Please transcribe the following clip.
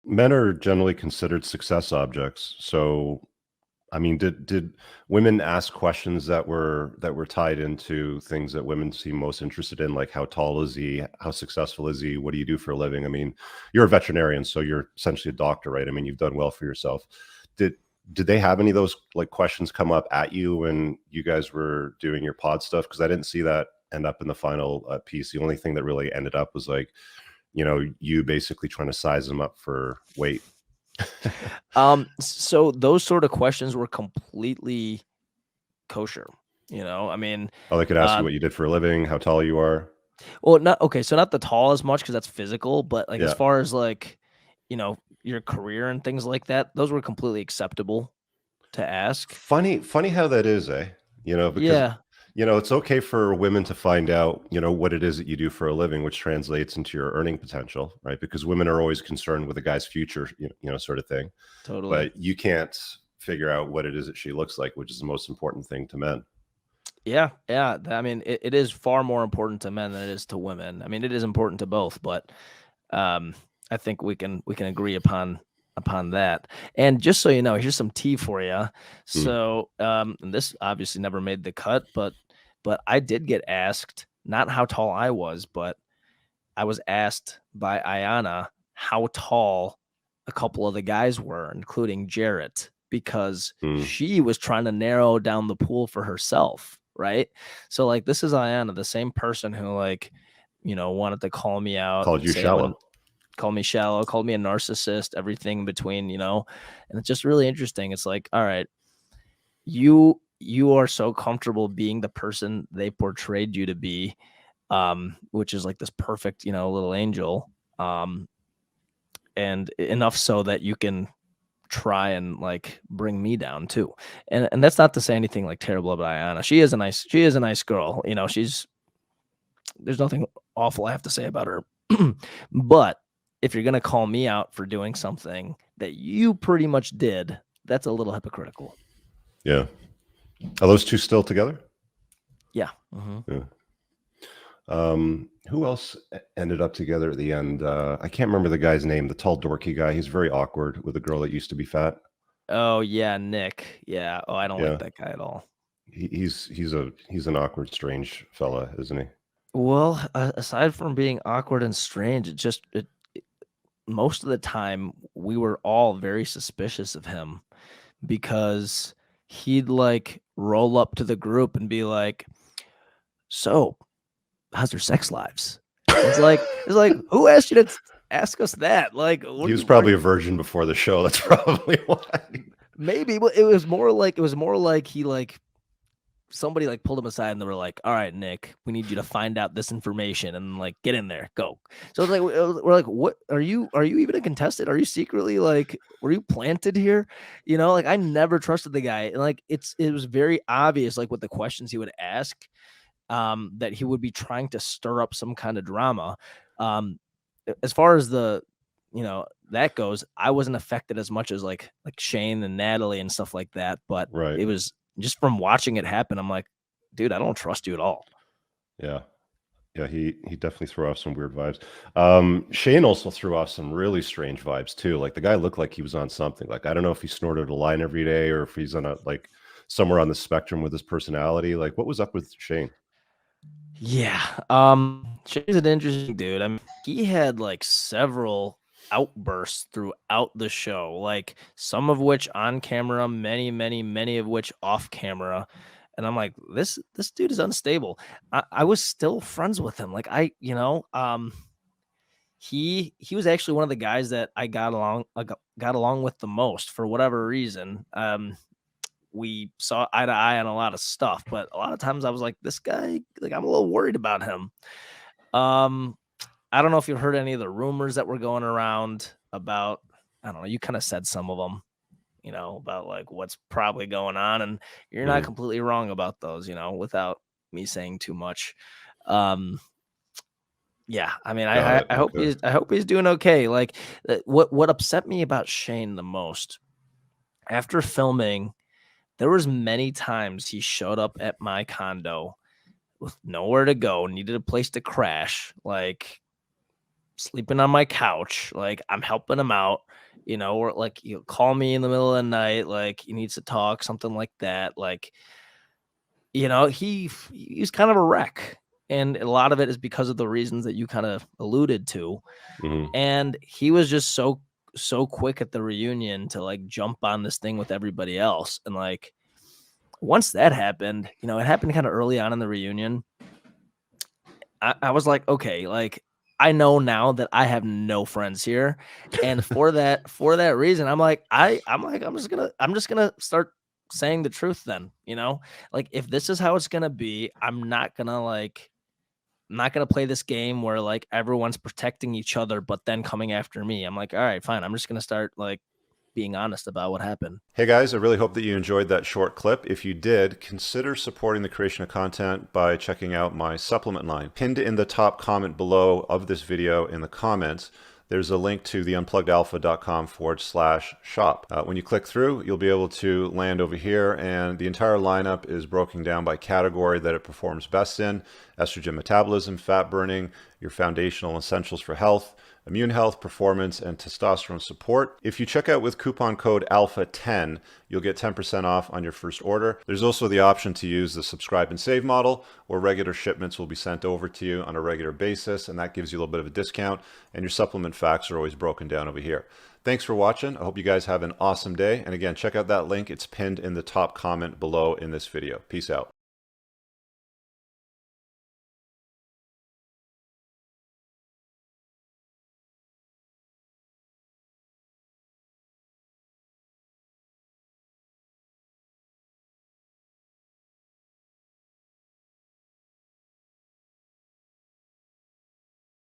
Men are generally considered success objects. So, I mean, did women ask questions that were tied into things that women seem most interested in, like how tall is he, how successful is he, what do you do for a living? I mean, you're a veterinarian, so you're essentially a doctor, right? I mean, you've done well for yourself. Did did they have any of those like questions come up at you when you guys were doing your pod stuff? Because I didn't see that end up in the final piece. The only thing that really ended up was like, you basically trying to size them up for weight. So those sort of questions were completely kosher. I mean, Oh, they could ask you uh, what you did for a living, how tall you are. well, not okay. So not the tall as much because that's physical, but like as Yeah. far as like, your career and things like that, those were completely acceptable to ask. Funny how that is, eh? Because Yeah, it's okay for women to find out, what it is that you do for a living, which translates into your earning potential, right? Because women are always concerned with a guy's future, sort of thing. totally. But you can't figure out what it is that she looks like, which is the most important thing to men. Yeah, yeah. I mean, it is far more important to men than it is to women. I mean, it is important to both, but um, I think we can agree upon that. And just so you know, here's some tea for you. Mm. So, and this obviously never made the cut, but I did get asked not how tall I was, but I was asked by Ayana how tall a couple of the guys were, including Jarrett, because Mm. she was trying to narrow down the pool for herself. Right. So, like, this is Ayana, the same person who, like, wanted to call me out Called and you say I'm shallow. call me shallow, called me a narcissist, everything in between, and it's just really interesting. It's like, all right, you are so comfortable being the person they portrayed you to be, which is like this perfect, little angel, um, and enough so that you can try and like bring me down too. And that's not to say anything like terrible about Ayana. She is a nice girl. There's nothing awful I have to say about her. But if you're gonna call me out for doing something that you pretty much did, that's a little hypocritical. Yeah. Are those two still together? Yeah. Mhm. Yeah. Who else ended up together at the end? I can't remember the guy's name, the tall, dorky guy. He's very awkward with a girl that used to be fat. Oh, yeah, Nick. Yeah. Oh, I don't like Yeah. that guy at all. He's an awkward, strange fella, isn't he? Well, aside from being awkward and strange, it most of the time we were all very suspicious of him because he'd like roll up to the group and be like, "So, how's their sex lives?" It's like, who asked you to ask us that? Like, what He are was you? What are probably a you? virgin before the show. That's probably why. Maybe, but it was more like he like somebody like pulled him aside and they were like, "All right, Nick, we need you to find out this information and like get in there, go." So it's like we're like, "What are you? Are you even a contestant? Are you secretly like, were you planted here?" Like I never trusted the guy, and like it was very obvious like with the questions he would ask, that he would be trying to stir up some kind of drama. Um, as far as that goes, I wasn't affected as much as like Shane and Natalie and stuff like that, but Right. it was just from watching it happen. I'm like, dude, I don't trust you at all. Yeah. Yeah, he definitely threw off some weird vibes. Shane also threw off some really strange vibes too. Like the guy looked like he was on something. Like I don't know if he snorted a line every day or if he's on a like somewhere on the spectrum with his personality. Like what was up with Shane? Yeah. Shane's an interesting dude. I mean, he had like several outbursts throughout the show, like some of which on camera, many, many, many of which off camera. And I'm like, this dude is unstable. I was still friends with him. Like he was actually one of the guys that I got along with the most for whatever reason. We saw eye to eye on a lot of stuff, but a lot of times I was like, this guy, like, I'm a little worried about him. Um, I don't know if you've heard any of the rumors that were going around about, I don't know, you kind of said some of them, about like what's probably going on. And you're not Mhm. completely wrong about those, without me saying too much. Um, yeah, I mean, Got I it. Okay. I hope he's doing okay. Like, what upset me about Shane the most after filming, there was many times he showed up at my condo with nowhere to go, needed a place to crash. Like sleeping on my couch. Like, I'm helping him out, or like he'll call me in the middle of the night, like he needs to talk, something like that. Like, he's kind of a wreck. And a lot of it is because of the reasons that you kind of alluded to. Mhm. And he was just so quick at the reunion to like jump on this thing with everybody else. And like once that happened, it happened kind of early on in the reunion. I was like, okay, like I know now that I have no friends here. And for that reason, I'm just gonna start saying the truth then, like if this is how it's gonna be, I'm not gonna play this game where like everyone's protecting each other, but then coming after me. I'm like, all right, fine. I'm just gonna start like being honest about what happened. Hey guys, I really hope that you enjoyed that short clip. If you did, consider supporting the creation of content by checking out my supplement line. Pinned in the top comment below of this video in the comments, there's a link to the unpluggedalpha.com/shop. When you click through, you'll be able to land over here, and the entire lineup is broken down by category that it performs best in: estrogen metabolism, fat burning, your foundational essentials for health, immune health, performance, and testosterone support. If you check out with coupon code ALPHA10, you'll get 10% off on your first order. There's also the option to use the subscribe and save model, where regular shipments will be sent over to you on a regular basis, and that gives you a little bit of a discount, and your supplement facts are always broken down over here. Thanks for watching. I hope you guys have an awesome day. And again, check out that link. It's pinned in the top comment below in this video. Peace out.